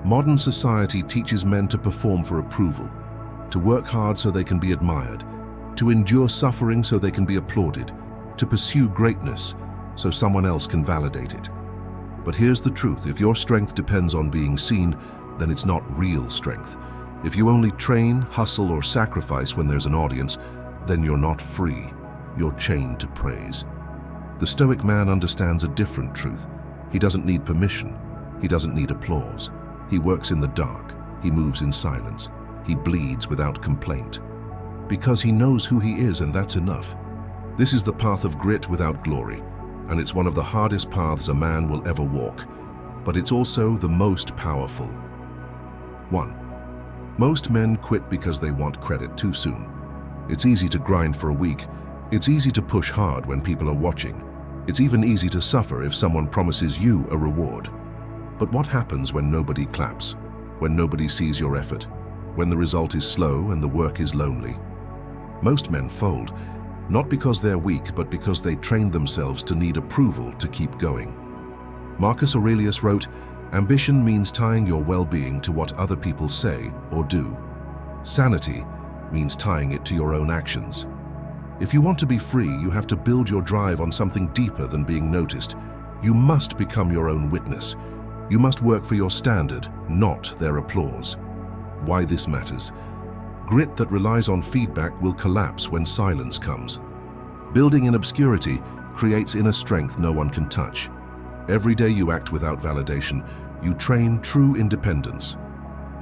Modern society teaches men to perform for approval, to work hard so they can be admired, to endure suffering so they can be applauded, to pursue greatness so someone else can validate it. But here's the truth: if your strength depends on being seen, then it's not real strength. If you only train, hustle, or sacrifice when there's an audience, then you're not free. You're chained to praise. The Stoic man understands a different truth. He doesn't need permission. He doesn't need applause. He works in the dark. He moves in silence. He bleeds without complaint. Because he knows who he is, and that's enough. This is the path of grit without glory, and it's one of the hardest paths a man will ever walk. But it's also the most powerful. 1. Most men quit because they want credit too soon. It's easy to grind for a week. It's easy to push hard when people are watching. It's even easy to suffer if someone promises you a reward. But what happens when nobody claps? When nobody sees your effort? When the result is slow and the work is lonely? Most men fold, not because they're weak, but because they trained themselves to need approval to keep going. Marcus Aurelius wrote, "Ambition means tying your well-being to what other people say or do. Sanity means tying it to your own actions." If you want to be free, you have to build your drive on something deeper than being noticed. You must become your own witness. You must work for your standard, not their applause. Why this matters? Grit that relies on feedback will collapse when silence comes. Building in obscurity creates inner strength no one can touch. Every day you act without validation, you train true independence.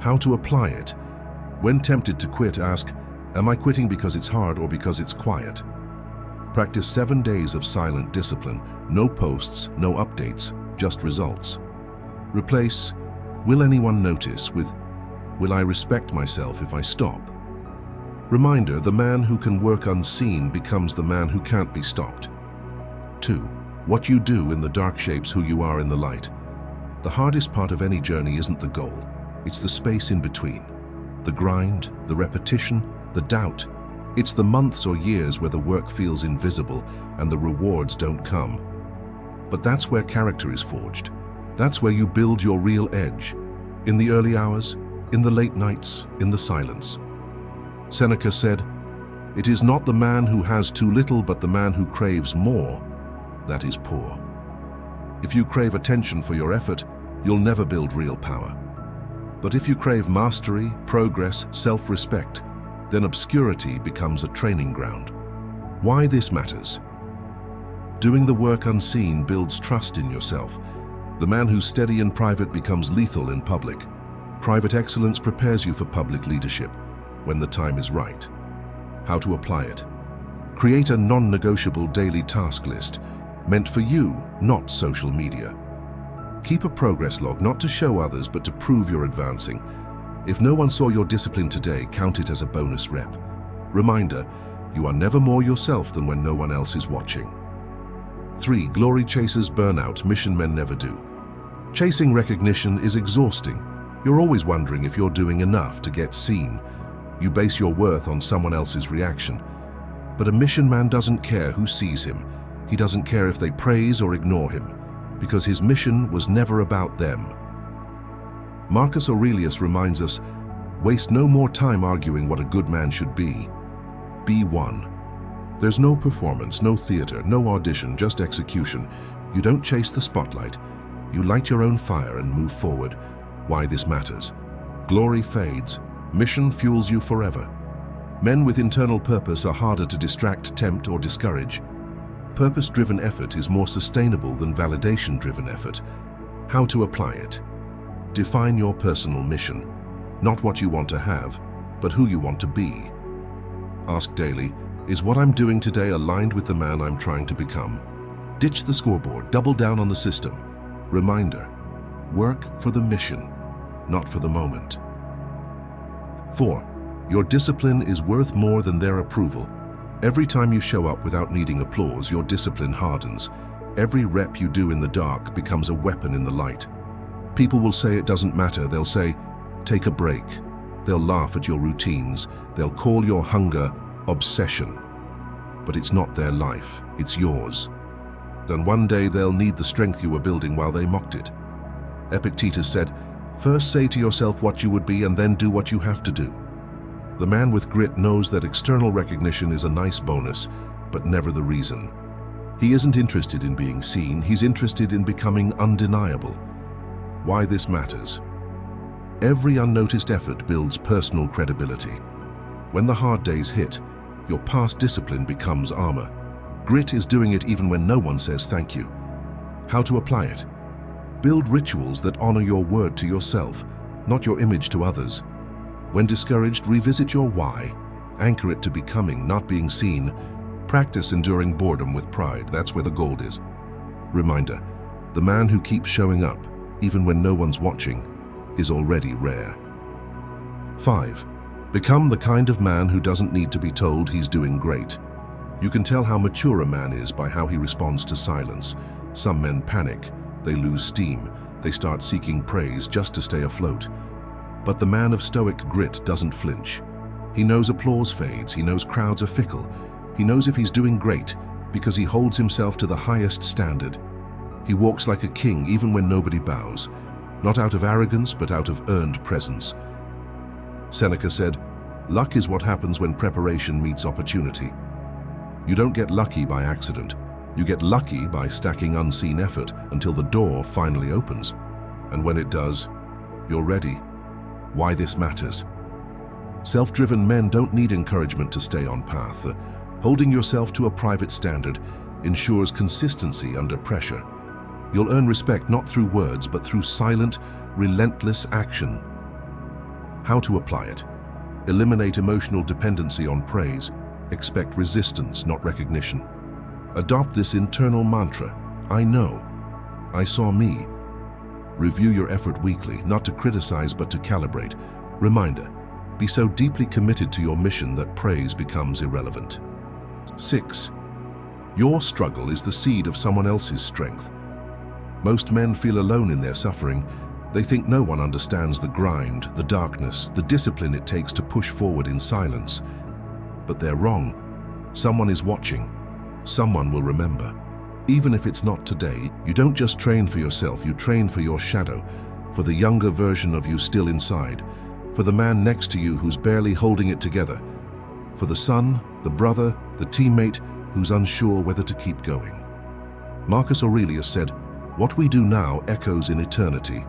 How to apply it? When tempted to quit, ask, am I quitting because it's hard or because it's quiet? Practice 7 days of silent discipline. No posts, no updates, just results. Replace, will anyone notice, with, will I respect myself if I stop? Reminder, the man who can work unseen becomes the man who can't be stopped. 2. What you do in the dark shapes who you are in the light. The hardest part of any journey isn't the goal. It's the space in between. The grind, the repetition, the doubt. It's the months or years where the work feels invisible and the rewards don't come. But that's where character is forged. That's where you build your real edge. In the early hours, in the late nights, in the silence. Seneca said, "It is not the man who has too little, but the man who craves more that is poor." If you crave attention for your effort, you'll never build real power. But if you crave mastery, progress, self-respect, then obscurity becomes a training ground. Why this matters? Doing the work unseen builds trust in yourself. The man who's steady in private becomes lethal in public. Private excellence prepares you for public leadership when the time is right. How to apply it? Create a non-negotiable daily task list, meant for you, not social media. Keep a progress log, not to show others, but to prove you're advancing. If no one saw your discipline today, count it as a bonus rep. Reminder, you are never more yourself than when no one else is watching. 3. Glory chasers burn out, mission men never do. Chasing recognition is exhausting. You're always wondering if you're doing enough to get seen. You base your worth on someone else's reaction. But a mission man doesn't care who sees him. He doesn't care if they praise or ignore him, because his mission was never about them. Marcus Aurelius reminds us, waste no more time arguing what a good man should be. Be one. There's no performance, no theater, no audition, just execution. You don't chase the spotlight. You light your own fire and move forward. Why this matters? Glory fades. Mission fuels you forever. Men with internal purpose are harder to distract, tempt, or discourage. Purpose-driven effort is more sustainable than validation-driven effort. How to apply it? Define your personal mission. Not what you want to have, but who you want to be. Ask daily, is what I'm doing today aligned with the man I'm trying to become? Ditch the scoreboard, double down on the system. Reminder, work for the mission, not for the moment. 4. Your discipline is worth more than their approval. Every time you show up without needing applause, your discipline hardens. Every rep you do in the dark becomes a weapon in the light. People will say it doesn't matter. They'll say, take a break. They'll laugh at your routines. They'll call your hunger obsession. But it's not their life, it's yours. Then one day they'll need the strength you were building while they mocked it. Epictetus said, First say to yourself what you would be and then do what you have to do. The man with grit knows that external recognition is a nice bonus, but never the reason. He isn't interested in being seen, he's interested in becoming undeniable. Why this matters? Every unnoticed effort builds personal credibility. When the hard days hit, your past discipline becomes armor. Grit is doing it even when no one says thank you. How to apply it? Build rituals that honor your word to yourself, not your image to others. When discouraged, revisit your why. Anchor it to becoming, not being seen. Practice enduring boredom with pride. That's where the gold is. Reminder, the man who keeps showing up, even when no one's watching, is already rare. 5. Become the kind of man who doesn't need to be told he's doing great. You can tell how mature a man is by how he responds to silence. Some men panic, they lose steam, they start seeking praise just to stay afloat. But the man of Stoic grit doesn't flinch. He knows applause fades, he knows crowds are fickle, he knows if he's doing great because he holds himself to the highest standard. He walks like a king even when nobody bows, not out of arrogance but out of earned presence. Seneca said, "Luck is what happens when preparation meets opportunity." You don't get lucky by accident. You get lucky by stacking unseen effort until the door finally opens. And when it does, you're ready. Why this matters? Self-driven men don't need encouragement to stay on path. Holding yourself to a private standard ensures consistency under pressure. You'll earn respect not through words, but through silent, relentless action. How to apply it? Eliminate emotional dependency on praise. Expect resistance, not recognition. Adopt this internal mantra. I know. I saw me. Review your effort weekly, not to criticize but to calibrate. Reminder, be so deeply committed to your mission that praise becomes irrelevant. 6. Your struggle is the seed of someone else's strength. Most men feel alone in their suffering. They think no one understands the grind, the darkness, the discipline it takes to push forward in silence. But they're wrong. Someone is watching. Someone will remember. Even if it's not today, you don't just train for yourself, you train for your shadow, for the younger version of you still inside, for the man next to you who's barely holding it together, for the son, the brother, the teammate who's unsure whether to keep going. Marcus Aurelius said, "What we do now echoes in eternity."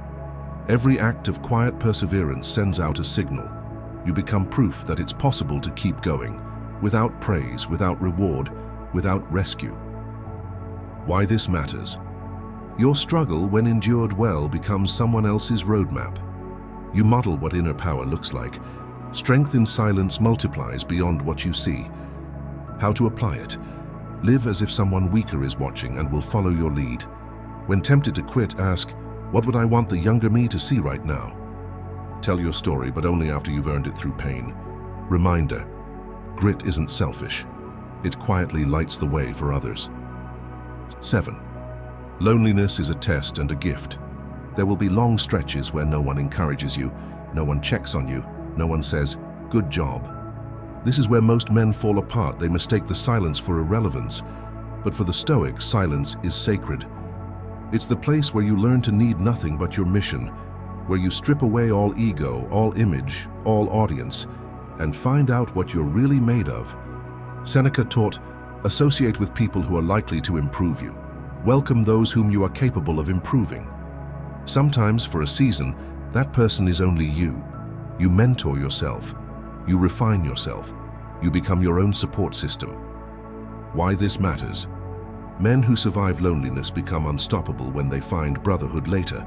Every act of quiet perseverance sends out a signal. You become proof that it's possible to keep going, without praise, without reward, without rescue. Why this matters? Your struggle, when endured well, becomes someone else's roadmap. You model what inner power looks like. Strength in silence multiplies beyond what you see. How to apply it? Live as if someone weaker is watching and will follow your lead. When tempted to quit, ask, what would I want the younger me to see right now? Tell your story, but only after you've earned it through pain. Reminder, grit isn't selfish. It quietly lights the way for others. 7. Loneliness is a test and a gift. There will be long stretches where no one encourages you, no one checks on you, no one says, "Good job." This is where most men fall apart. They mistake the silence for irrelevance. But for the Stoics, silence is sacred. It's the place where you learn to need nothing but your mission, where you strip away all ego, all image, all audience, and find out what you're really made of. Seneca taught, associate with people who are likely to improve you. Welcome those whom you are capable of improving. Sometimes, for a season, that person is only you. You mentor yourself. You refine yourself. You become your own support system. Why this matters? Men who survive loneliness become unstoppable when they find brotherhood later.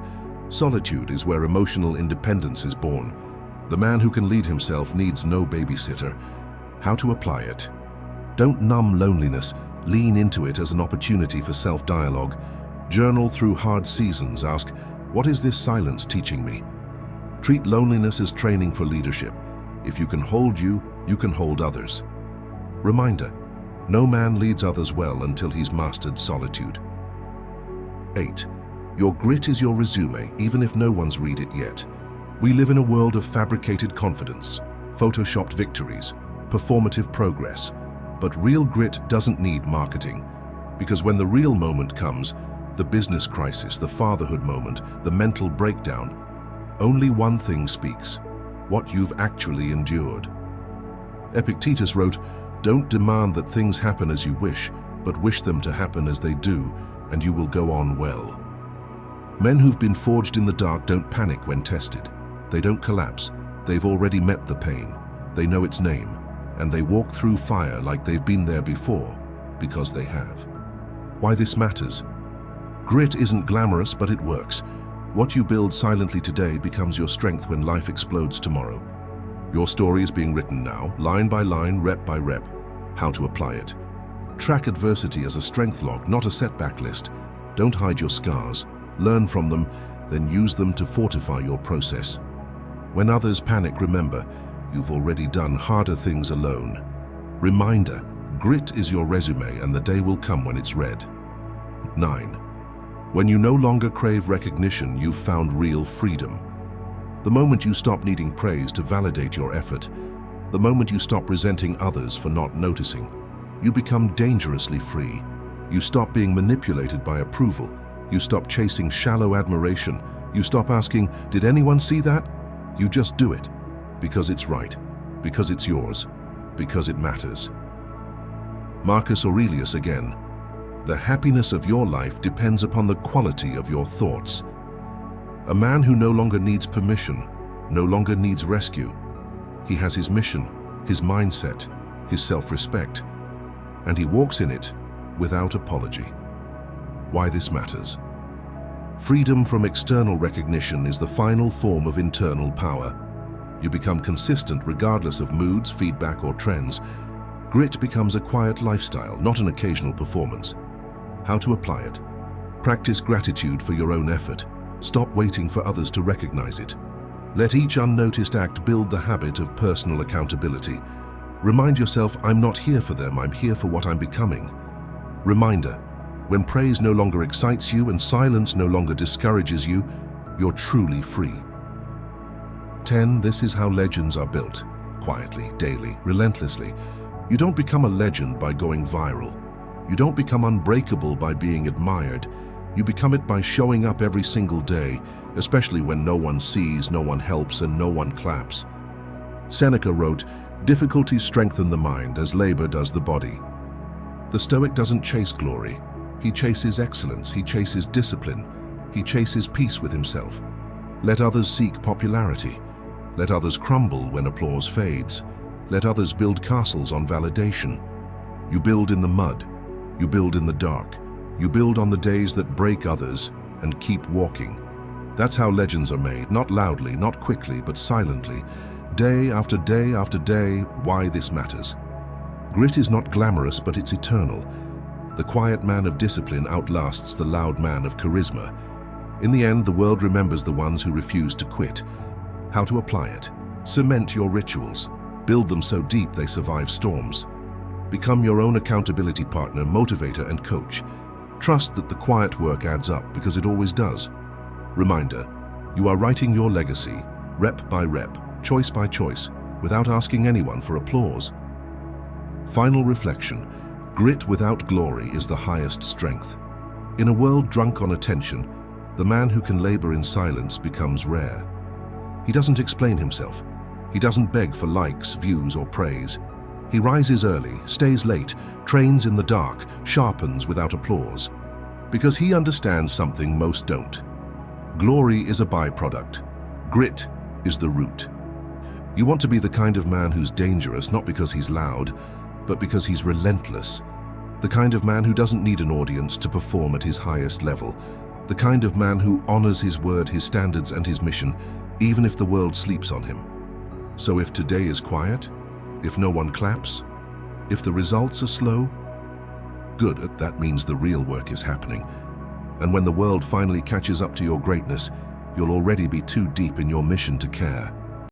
Solitude is where emotional independence is born. The man who can lead himself needs no babysitter. How to apply it? Don't numb loneliness. Lean into it as an opportunity for self-dialogue. Journal through hard seasons. Ask, what is this silence teaching me? Treat loneliness as training for leadership. If you can hold you, you can hold others. Reminder, no man leads others well until he's mastered solitude. 8. Your grit is your resume, even if no one's read it yet. We live in a world of fabricated confidence, photoshopped victories, performative progress. But real grit doesn't need marketing, because when the real moment comes, the business crisis, the fatherhood moment, the mental breakdown, Only one thing speaks: what you've actually endured. Epictetus wrote, "Don't demand that things happen as you wish, but wish them to happen as they do, and you will go on well." Men who've been forged in the dark don't panic when tested. They don't collapse. They've already met the pain. They know its name, and they walk through fire like they've been there before, because they have. Why this matters? Grit isn't glamorous, but it works. What you build silently today becomes your strength when life explodes tomorrow. Your story is being written now, line by line, rep by rep. How to apply it? Track adversity as a strength log, not a setback list. Don't hide your scars. Learn from them, then use them to fortify your process. When others panic, remember, you've already done harder things alone. Reminder, grit is your resume, and the day will come when it's read. 9. When you no longer crave recognition, you've found real freedom. The moment you stop needing praise to validate your effort, the moment you stop resenting others for not noticing, you become dangerously free. You stop being manipulated by approval. You stop chasing shallow admiration. You stop asking, "Did anyone see that?" You just do it, because it's right, because it's yours, because it matters. Marcus Aurelius again. The happiness of your life depends upon the quality of your thoughts. A man who no longer needs permission, no longer needs rescue. He has his mission, his mindset, his self-respect, and he walks in it without apology. Why this matters? Freedom from external recognition is the final form of internal power. You become consistent regardless of moods, feedback, or trends. Grit becomes a quiet lifestyle, not an occasional performance. How to apply it? Practice gratitude for your own effort. Stop waiting for others to recognize it. Let each unnoticed act build the habit of personal accountability. Remind yourself, I'm not here for them, I'm here for what I'm becoming. Reminder, when praise no longer excites you and silence no longer discourages you, you're truly free. 10. This is how legends are built. Quietly, daily, relentlessly. You don't become a legend by going viral. You don't become unbreakable by being admired. You become it by showing up every single day, especially when no one sees, no one helps, and no one claps. Seneca wrote, "Difficulties strengthen the mind as labor does the body." The Stoic doesn't chase glory. He chases excellence. He chases discipline. He chases peace with himself. Let others seek popularity. Let others crumble when applause fades. Let others build castles on validation. You build in the mud. You build in the dark. You build on the days that break others and keep walking. That's how legends are made, not loudly, not quickly, but silently. Day after day after day. Why this matters? Grit is not glamorous, but it's eternal. The quiet man of discipline outlasts the loud man of charisma. In the end, the world remembers the ones who refuse to quit. How to apply it? Cement your rituals. Build them so deep they survive storms. Become your own accountability partner, motivator, and coach. Trust that the quiet work adds up, because it always does. Reminder, you are writing your legacy, rep by rep, choice by choice, without asking anyone for applause. Final reflection, grit without glory is the highest strength. In a world drunk on attention, the man who can labor in silence becomes rare. He doesn't explain himself. He doesn't beg for likes, views, or praise. He rises early, stays late, trains in the dark, sharpens without applause. Because he understands something most don't. Glory is a byproduct. Grit is the root. You want to be the kind of man who's dangerous, not because he's loud, but because he's relentless. The kind of man who doesn't need an audience to perform at his highest level. The kind of man who honors his word, his standards, and his mission, even if the world sleeps on him. So if today is quiet, if no one claps, if the results are slow, good, that means the real work is happening. And when the world finally catches up to your greatness, you'll already be too deep in your mission to care.